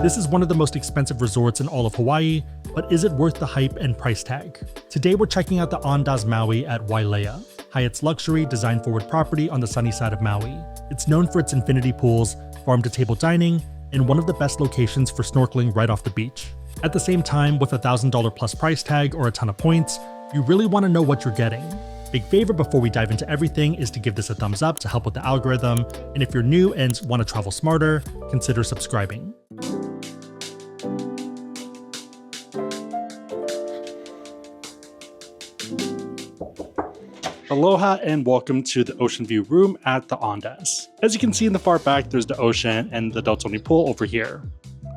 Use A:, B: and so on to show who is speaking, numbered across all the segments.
A: This is one of the most expensive resorts in all of Hawaii, but is it worth the hype and price tag? Today we're checking out the Andaz Maui at Wailea, Hyatt's luxury design-forward property on the sunny side of Maui. It's known for its infinity pools, farm-to-table dining, and one of the best locations for snorkeling right off the beach. At the same time, with a $1,000 plus price tag or a ton of points, you really want to know what you're getting. Big favor before we dive into everything is to give this a thumbs up to help with the algorithm, and if you're new and want to travel smarter, consider subscribing. Aloha and welcome to the ocean view room at the Andaz. As you can see in the far back, there's the ocean and the adults only pool over here.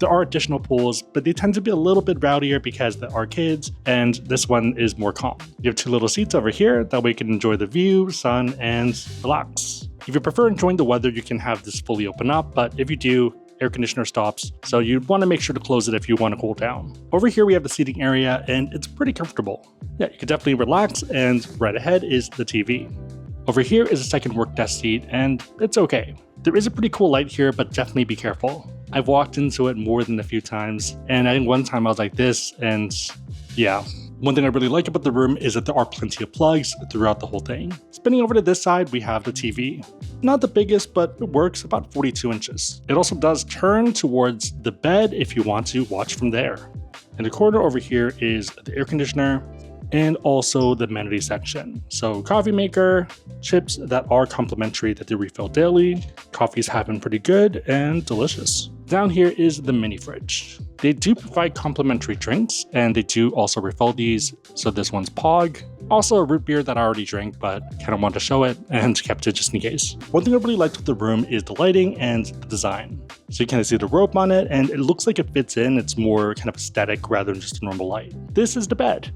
A: There are additional pools, but they tend to be a little bit rowdier because there are kids, and this one is more calm. You have two little seats over here, that way you can enjoy the view, sun, and relax. If you prefer enjoying the weather, you can have this fully open up, but if you do, air conditioner stops, so you'd want to make sure to close it if you want to cool down. Over here we have the seating area, and it's pretty comfortable. Yeah, you can definitely relax, and right ahead is the TV. Over here is a second work desk seat, and it's okay. There is a pretty cool light here, but definitely be careful. I've walked into it more than a few times, and I think one time I was like this, and yeah. One thing I really like about the room is that there are plenty of plugs throughout the whole thing. Spinning over to this side, we have the TV. Not the biggest, but it works, about 42 inches. It also does turn towards the bed if you want to watch from there. In the corner over here is the air conditioner, and also the amenity section. So coffee maker, chips that are complimentary that they refill daily. Coffees have been pretty good and delicious. Down here is the mini fridge. They do provide complimentary drinks, and they do also refill these. So this one's Pog. Also a root beer that I already drank, but kind of wanted to show it and kept it just in case. One thing I really liked with the room is the lighting and the design. So you kind of see the rope on it, and it looks like it fits in. It's more kind of aesthetic rather than just a normal light. This is the bed.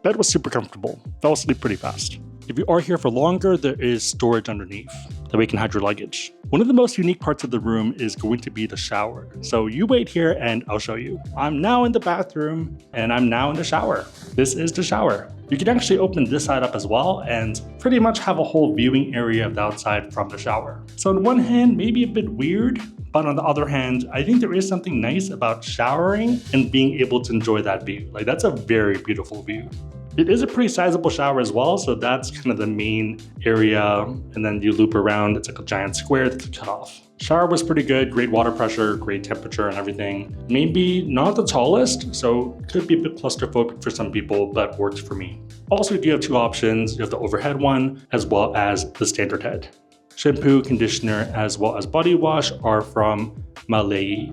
A: Bed was super comfortable. Fell asleep pretty fast. If you are here for longer, there is storage underneath that way you can hide your luggage. One of the most unique parts of the room is going to be the shower. So you wait here and I'll show you. I'm now in the bathroom and I'm now in the shower. This is the shower. You can actually open this side up as well and pretty much have a whole viewing area of the outside from the shower. So on one hand, maybe a bit weird, but on the other hand, I think there is something nice about showering and being able to enjoy that view. Like, that's a very beautiful view. It is a pretty sizable shower as well, so that's kind of the main area, and then you loop around. It's like a giant square that's cut off. Shower was pretty good, great water pressure, great temperature and everything. Maybe not the tallest, so could be a bit claustrophobic for some people, but worked for me. Also, you do have two options. You have the overhead one, as well as the standard head. Shampoo, conditioner, as well as body wash are from Maui.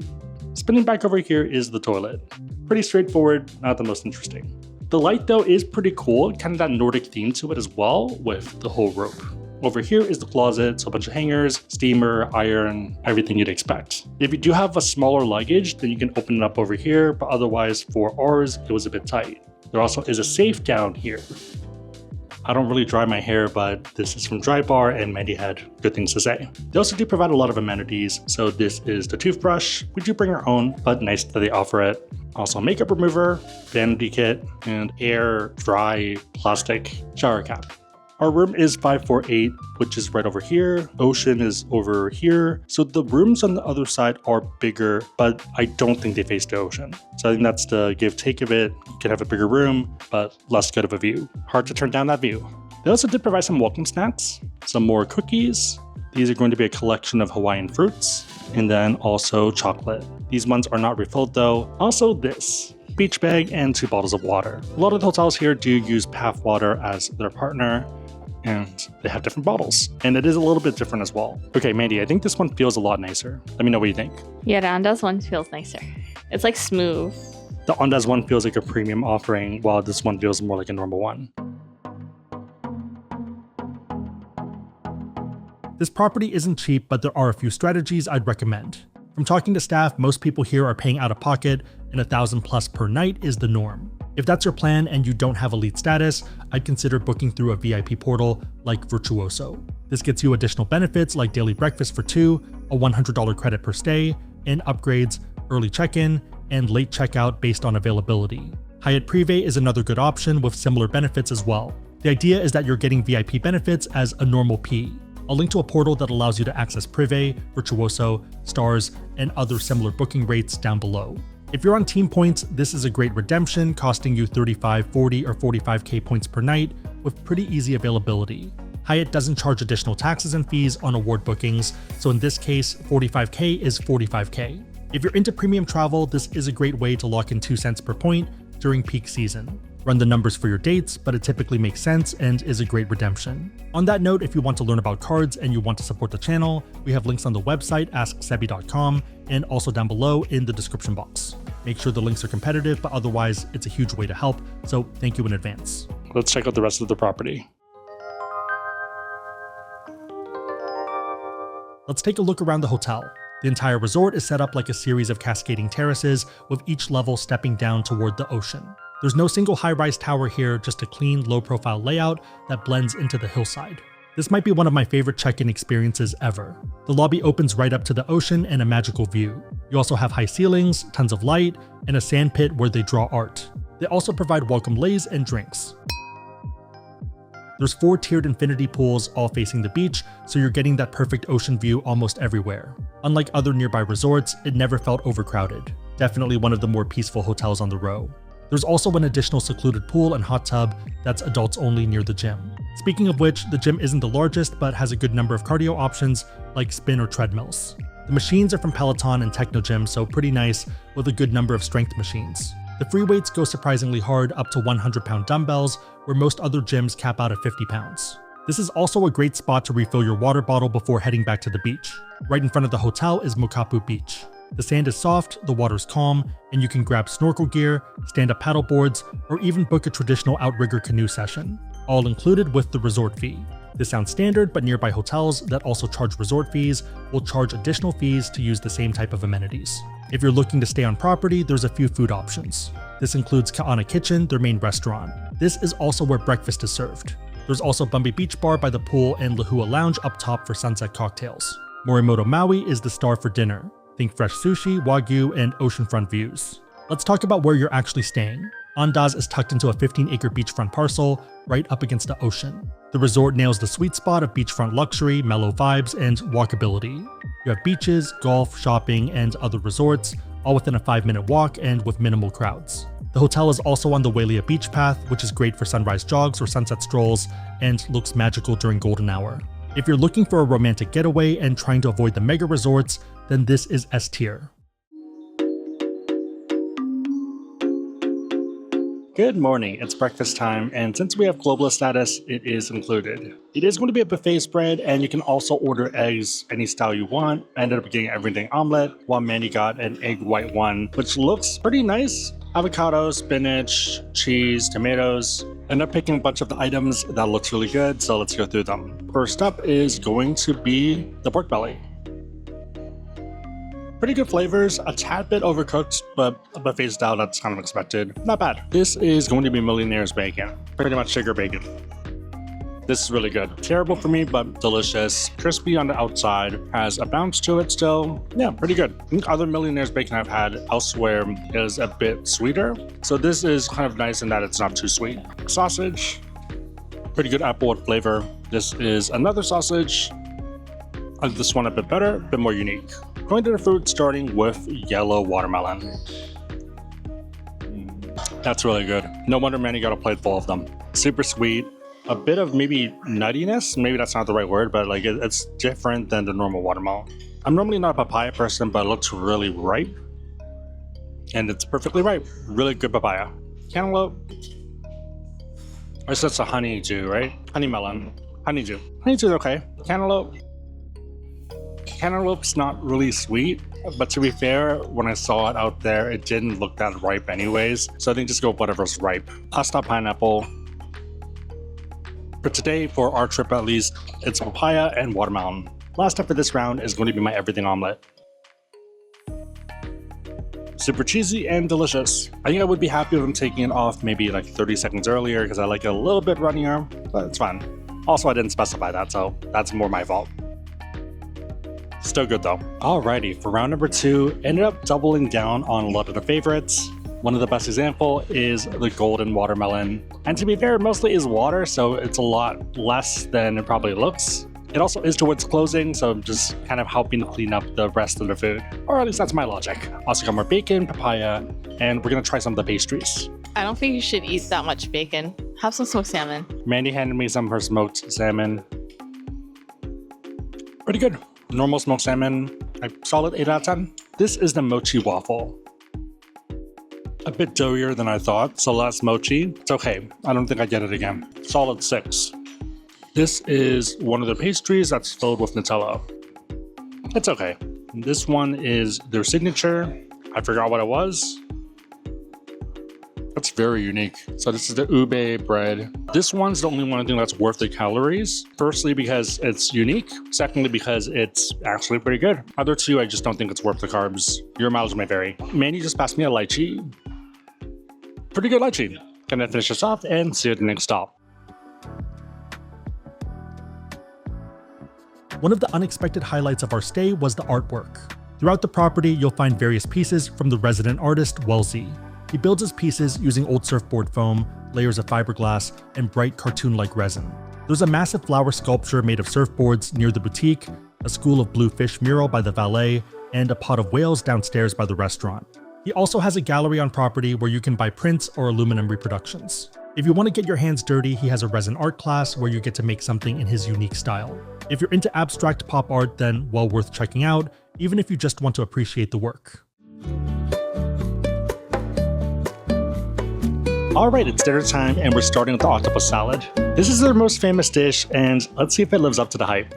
A: Spinning back over here is the toilet. Pretty straightforward, not the most interesting. The light though is pretty cool, kind of that Nordic theme to it as well with the whole rope. Over here is the closet, so a bunch of hangers, steamer, iron, everything you'd expect. If you do have a smaller luggage, then you can open it up over here, but otherwise for ours, it was a bit tight. There also is a safe down here. I don't really dry my hair, but this is from Dry Bar and Mandy had good things to say. They also do provide a lot of amenities. So this is the toothbrush. We do bring our own, but nice that they offer it. Also makeup remover, vanity kit, and air dry plastic shower cap. Our room is 548, which is right over here. Ocean is over here. So the rooms on the other side are bigger, but I don't think they face the ocean. So I think that's the give take of it. You can have a bigger room, but less good of a view. Hard to turn down that view. They also did provide some welcome snacks, some more cookies. These are going to be a collection of Hawaiian fruits, and then also chocolate. These ones are not refilled though. Also this. Beach bag and 2 bottles of water. A lot of the hotels here do use PAF water as their partner, and they have different bottles. And it is a little bit different as well. Okay, Mandy, I think this one feels a lot nicer. Let me know what you think.
B: Yeah, the Andaz one feels nicer. It's like smooth.
A: The Andaz one feels like a premium offering, while this one feels more like a normal one. This property isn't cheap, but there are a few strategies I'd recommend. From talking to staff, most people here are paying out of pocket, and $1,000+ per night is the norm. If that's your plan and you don't have elite status, I'd consider booking through a VIP portal like Virtuoso. This gets you additional benefits like daily breakfast for 2, a $100 credit per stay, and upgrades, early check-in, and late checkout based on availability. Hyatt Prive is another good option with similar benefits as well. The idea is that you're getting VIP benefits as a normal P. I'll link to a portal that allows you to access Prive, Virtuoso, Stars, and other similar booking rates down below. If you're on team points, this is a great redemption, costing you 35, 40, or 45k points per night with pretty easy availability. Hyatt doesn't charge additional taxes and fees on award bookings, so in this case, 45k is 45k. If you're into premium travel, this is a great way to lock in 2 cents per point during peak season. Run the numbers for your dates, but it typically makes sense and is a great redemption. On that note, if you want to learn about cards and you want to support the channel, we have links on the website asksebby.com and also down below in the description box. Make sure the links are competitive, but otherwise it's a huge way to help, so thank you in advance. Let's check out the rest of the property. Let's take a look around the hotel. The entire resort is set up like a series of cascading terraces, with each level stepping down toward the ocean. There's no single high-rise tower here, just a clean, low-profile layout that blends into the hillside. This might be one of my favorite check-in experiences ever. The lobby opens right up to the ocean and a magical view. You also have high ceilings, tons of light, and a sand pit where they draw art. They also provide welcome leis and drinks. There's 4 tiered infinity pools all facing the beach, so you're getting that perfect ocean view almost everywhere. Unlike other nearby resorts, it never felt overcrowded. Definitely one of the more peaceful hotels on the row. There's also an additional secluded pool and hot tub that's adults only near the gym. Speaking of which, the gym isn't the largest but has a good number of cardio options like spin or treadmills. The machines are from Peloton and Techno Gym, so pretty nice, with a good number of strength machines. The free weights go surprisingly hard, up to 100-pound dumbbells, where most other gyms cap out at 50 pounds. This is also a great spot to refill your water bottle before heading back to the beach. Right in front of the hotel is Mokapu Beach. The sand is soft, the water's calm, and you can grab snorkel gear, stand-up paddle boards, or even book a traditional outrigger canoe session, all included with the resort fee. This sounds standard, but nearby hotels that also charge resort fees will charge additional fees to use the same type of amenities. If you're looking to stay on property, there's a few food options. This includes Ka'ana Kitchen, their main restaurant. This is also where breakfast is served. There's also Bumby Beach Bar by the pool and Lahua Lounge up top for sunset cocktails. Morimoto Maui is the star for dinner. Think fresh sushi, wagyu, and oceanfront views. Let's talk about where you're actually staying. Andaz is tucked into a 15-acre beachfront parcel right up against the ocean. The resort nails the sweet spot of beachfront luxury, mellow vibes, and walkability. You have beaches, golf, shopping, and other resorts, all within a 5-minute walk and with minimal crowds. The hotel is also on the Wailea Beach Path, which is great for sunrise jogs or sunset strolls, and looks magical during golden hour. If you're looking for a romantic getaway and trying to avoid the mega resorts, then this is S tier. Good morning, it's breakfast time, and since we have globalist status, it is included. It is going to be a buffet spread, and you can also order eggs any style you want. I ended up getting everything omelet, while Mandy got an egg white one, which looks pretty nice. Avocado, spinach, cheese, tomatoes. Ended up picking a bunch of the items that looks really good, so let's go through them. First up is going to be the pork belly. Pretty good flavors, a tad bit overcooked, but a buffet style that's kind of expected. Not bad. This is going to be Millionaire's bacon. Pretty much sugar bacon. This is really good. Terrible for me, but delicious. Crispy on the outside, has a bounce to it still. Yeah, pretty good. I think other Millionaire's bacon I've had elsewhere is a bit sweeter. So this is kind of nice in that it's not too sweet. Sausage, pretty good applewood flavor. This is another sausage. I like this one a bit better, a bit more unique. Going to the fruit, starting with yellow watermelon. That's really good. No wonder Manny got a plate full of them. Super sweet. A bit of maybe nuttiness. Maybe that's not the right word, but like it's different than the normal watermelon. I'm normally not a papaya person, but it looks really ripe. And it's perfectly ripe. Really good papaya. Cantaloupe. I guess that's a honeydew, right? Honey melon. Honeydew. Honeydew's okay. Cantaloupe. Cantaloupe's not really sweet, but to be fair, when I saw it out there, it didn't look that ripe anyways, so I think just go with whatever's ripe. Pasta pineapple. For today, for our trip at least, it's papaya and watermelon. Last up for this round is going to be my everything omelet. Super cheesy and delicious. I think I would be happy with them taking it off maybe like 30 seconds earlier because I like it a little bit runnier, but it's fine. Also, I didn't specify that, so that's more my fault. Still good though. Alrighty, for round number 2, ended up doubling down on a lot of the favorites. One of the best example is the golden watermelon. And to be fair, it mostly is water, so it's a lot less than it probably looks. It also is towards closing, so I'm just kind of helping to clean up the rest of the food. Or at least that's my logic. Also got more bacon, papaya, and we're gonna try some of the pastries.
B: I don't think you should eat that much bacon. Have some smoked salmon.
A: Mandy handed me some of her smoked salmon. Pretty good. Normal smoked salmon, a solid 8 out of 10. This is the mochi waffle. A bit doughier than I thought, so less mochi. It's okay. I don't think I get it again. Solid 6. This is one of the pastries that's filled with Nutella. It's okay. This one is their signature. I forgot what it was. That's very unique. So this is the ube bread. This one's the only one I think that's worth the calories. Firstly, because it's unique. Secondly, because it's actually pretty good. Other two, I just don't think it's worth the carbs. Your mileage may vary. Manny just passed me a lychee. Pretty good lychee. Gonna finish this off and see you at the next stop.
C: One of the unexpected highlights of our stay was the artwork. Throughout the property, you'll find various pieces from the resident artist, Welzie. He builds his pieces using old surfboard foam, layers of fiberglass, and bright cartoon-like resin. There's a massive flower sculpture made of surfboards near the boutique, a school of blue fish mural by the valet, and a pot of whales downstairs by the restaurant. He also has a gallery on property where you can buy prints or aluminum reproductions. If you want to get your hands dirty, he has a resin art class where you get to make something in his unique style. If you're into abstract pop art, then well worth checking out, even if you just want to appreciate the work.
A: Alright, it's dinner time and we're starting with the octopus salad. This is their most famous dish and let's see if it lives up to the hype.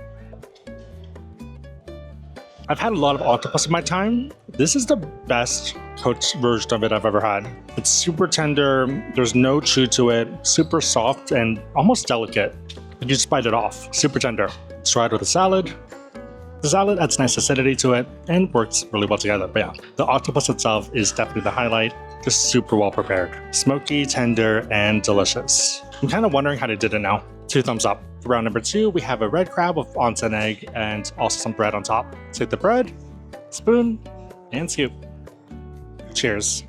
A: I've had a lot of octopus in my time. This is the best cooked version of it I've ever had. It's super tender, there's no chew to it, super soft and almost delicate. You just bite it off, super tender. Let's try it with a salad. The salad adds nice acidity to it and works really well together. But yeah, the octopus itself is definitely the highlight. Just super well prepared. Smoky, tender, and delicious. I'm kind of wondering how they did it now. 2 thumbs up. For round number 2, we have a red crab with onsen egg and also some bread on top. Take the bread, spoon, and scoop. Cheers.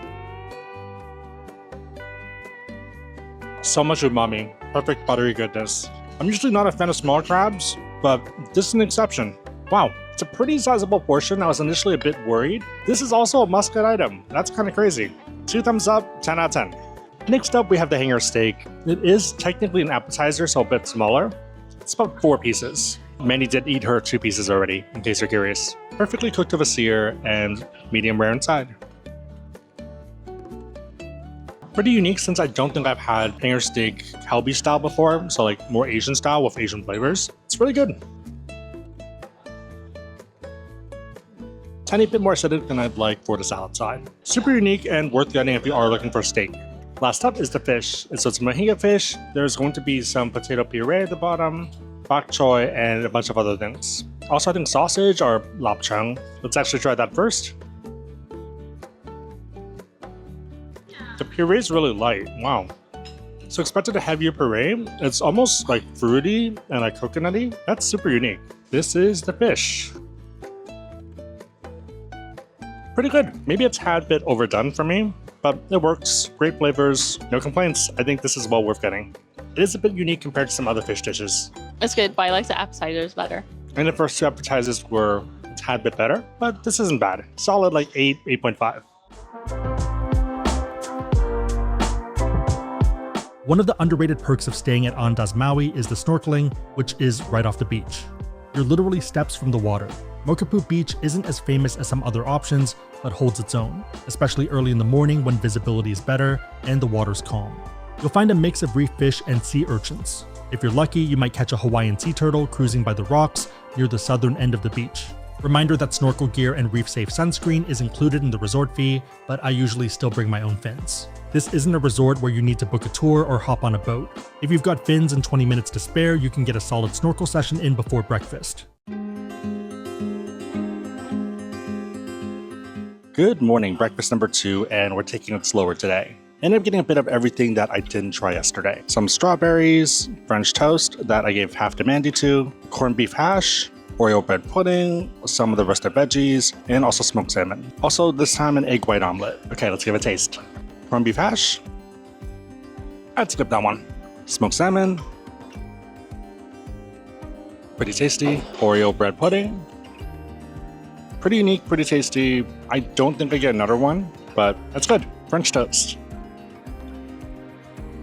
A: So much umami. Perfect buttery goodness. I'm usually not a fan of smaller crabs, but this is an exception. Wow, it's a pretty sizable portion. I was initially a bit worried. This is also a must-get item. That's kind of crazy. 2 thumbs up, 10 out of 10. Next up, we have the hanger steak. It is technically an appetizer, so a bit smaller. It's about 4 pieces. Mandy did eat her 2 pieces already, in case you're curious. Perfectly cooked to a sear and medium rare inside. Pretty unique since I don't think I've had hanger steak Kalbi style before, so like more Asian style with Asian flavors. It's really good. Tiny bit more acidic than I'd like for the salad side. Super unique and worth getting if you are looking for steak. Last up is the fish. So it's mohinga fish. There's going to be some potato puree at the bottom, bok choy, and a bunch of other things. Also, I think sausage or lapchang. Let's actually try that first. The puree is really light. Wow. So expected a heavier puree. It's almost like fruity and like coconutty. That's super unique. This is the fish. Pretty good. Maybe it's a tad bit overdone for me, but it works. Great flavors, no complaints. I think this is well worth getting. It is a bit unique compared to some other fish dishes.
B: It's good, but I like the appetizers better.
A: And the first 2 appetizers were a tad bit better, but this isn't bad. Solid like 8, 8.5.
C: One of the underrated perks of staying at Andaz Maui is the snorkeling, which is right off the beach. You're literally steps from the water. Mokapu Beach isn't as famous as some other options, but holds its own, especially early in the morning when visibility is better and the water's calm. You'll find a mix of reef fish and sea urchins. If you're lucky, you might catch a Hawaiian sea turtle cruising by the rocks near the southern end of the beach. Reminder that snorkel gear and reef-safe sunscreen is included in the resort fee, but I usually still bring my own fins. This isn't a resort where you need to book a tour or hop on a boat. If you've got fins and 20 minutes to spare, you can get a solid snorkel session in before breakfast.
A: Good morning, breakfast number 2, and we're taking it slower today. Ended up getting a bit of everything that I didn't try yesterday. Some strawberries, French toast that I gave half to Mandy to, corned beef hash, Oreo bread pudding, some of the roasted veggies, and also smoked salmon. Also, this time an egg white omelet. Okay, let's give it a taste. Corned beef hash. I'd skip that one. Smoked salmon. Pretty tasty. Oreo bread pudding. Pretty unique, pretty tasty. I don't think I get another one, but that's good. French toast.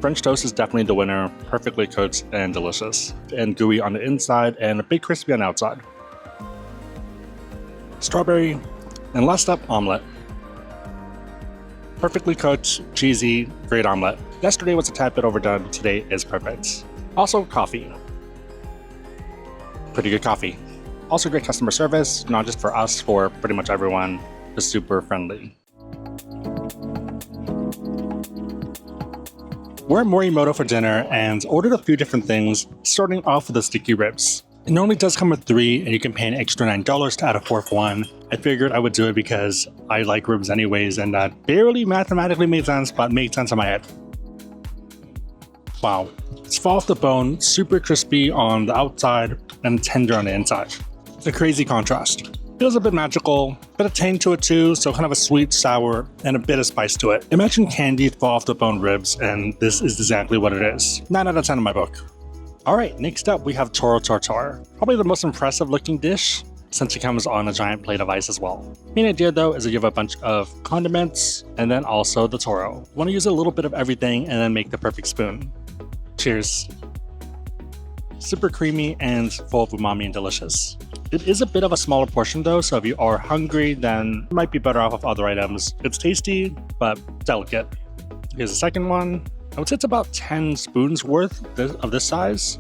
A: French toast is definitely the winner. Perfectly cooked and delicious. And gooey on the inside and a bit crispy on the outside. Strawberry. And last up, omelet. Perfectly cooked, cheesy, great omelet. Yesterday was a tad bit overdone, today is perfect. Also, coffee. Pretty good coffee. Also great customer service, not just for us, for pretty much everyone. Just super friendly. We're at Morimoto for dinner and ordered a few different things, starting off with the sticky ribs. It normally does come with 3 and you can pay an extra $9 to add a 4th one. I figured I would do it because I like ribs anyways, and that barely mathematically made sense, but made sense in my head. Wow. It's fall off the bone, super crispy on the outside and tender on the inside. It's a crazy contrast. Feels a bit magical, bit of tang to it too, so kind of a sweet, sour, and a bit of spice to it. Imagine candied fall off the bone ribs, and this is exactly what it is. 9 out of 10 in my book. Alright, next up we have Toro tartare. Probably the most impressive looking dish, since it comes on a giant plate of ice as well. Main idea though is that you have a bunch of condiments, and then also the Toro. You want to use a little bit of everything and then make the perfect spoon. Cheers. Super creamy and full of umami and delicious. It is a bit of a smaller portion though, so if you are hungry, then you might be better off with other items. It's tasty, but delicate. Here's the second one. I would say it's about 10 spoons worth of this size.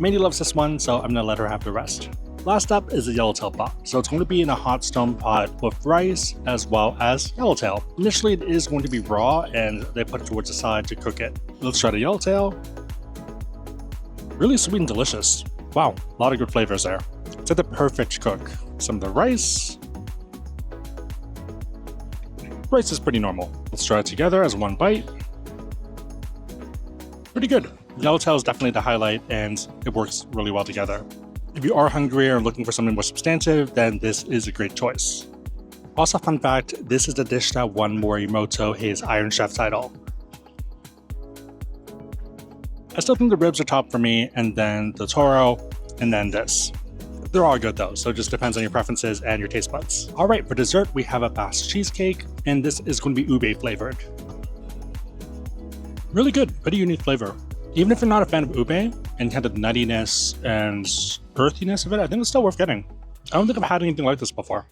A: Mandy loves this one, so I'm gonna let her have the rest. Last up is the yellowtail pot. So it's going to be in a hot stone pot with rice as well as yellowtail. Initially it is going to be raw and they put it towards the side to cook it. Let's try the yellowtail. Really sweet and delicious. Wow, a lot of good flavors there. It's at the perfect cook. Some of the rice. Rice is pretty normal. Let's try it together as one bite. Pretty good. Yellowtail is definitely the highlight and it works really well together. If you are hungry or looking for something more substantive, then this is a great choice. Also, fun fact, this is the dish that won Morimoto his Iron Chef title. I still think the ribs are top for me, and then the Toro, and then this. They're all good though, so it just depends on your preferences and your taste buds. Alright, for dessert we have a fast cheesecake, and this is going to be ube flavored. Really good, pretty unique flavor. Even if you're not a fan of ube, and kind of the nuttiness and earthiness of it, I think it's still worth getting. I don't think I've had anything like this before.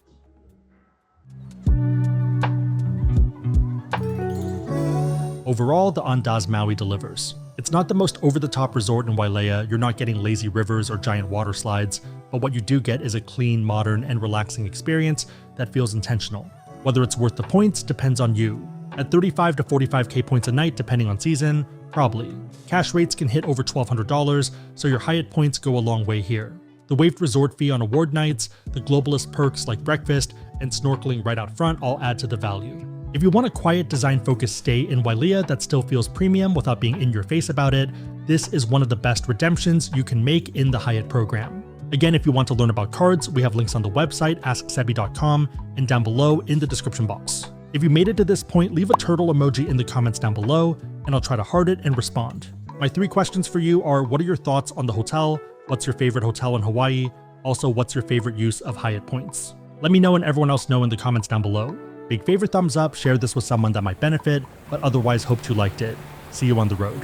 C: Overall, the Andaz Maui delivers. It's not the most over-the-top resort in Wailea, you're not getting lazy rivers or giant water slides, but what you do get is a clean, modern, and relaxing experience that feels intentional. Whether it's worth the points depends on you. At 35 to 45k points a night depending on season, probably. Cash rates can hit over $1,200, so your Hyatt points go a long way here. The waived resort fee on award nights, the globalist perks like breakfast, and snorkeling right out front all add to the value. If you want a quiet, design-focused stay in Wailea that still feels premium without being in your face about it, this is one of the best redemptions you can make in the Hyatt program. Again, if you want to learn about cards, we have links on the website asksebby.com and down below in the description box. If you made it to this point, leave a turtle emoji in the comments down below, and I'll try to heart it and respond. My 3 questions for you are: what are your thoughts on the hotel? What's your favorite hotel in Hawaii? Also, what's your favorite use of Hyatt points? Let me know and everyone else know in the comments down below. Big favorite thumbs up, share this with someone that might benefit, but otherwise hope you liked it. See you on the road.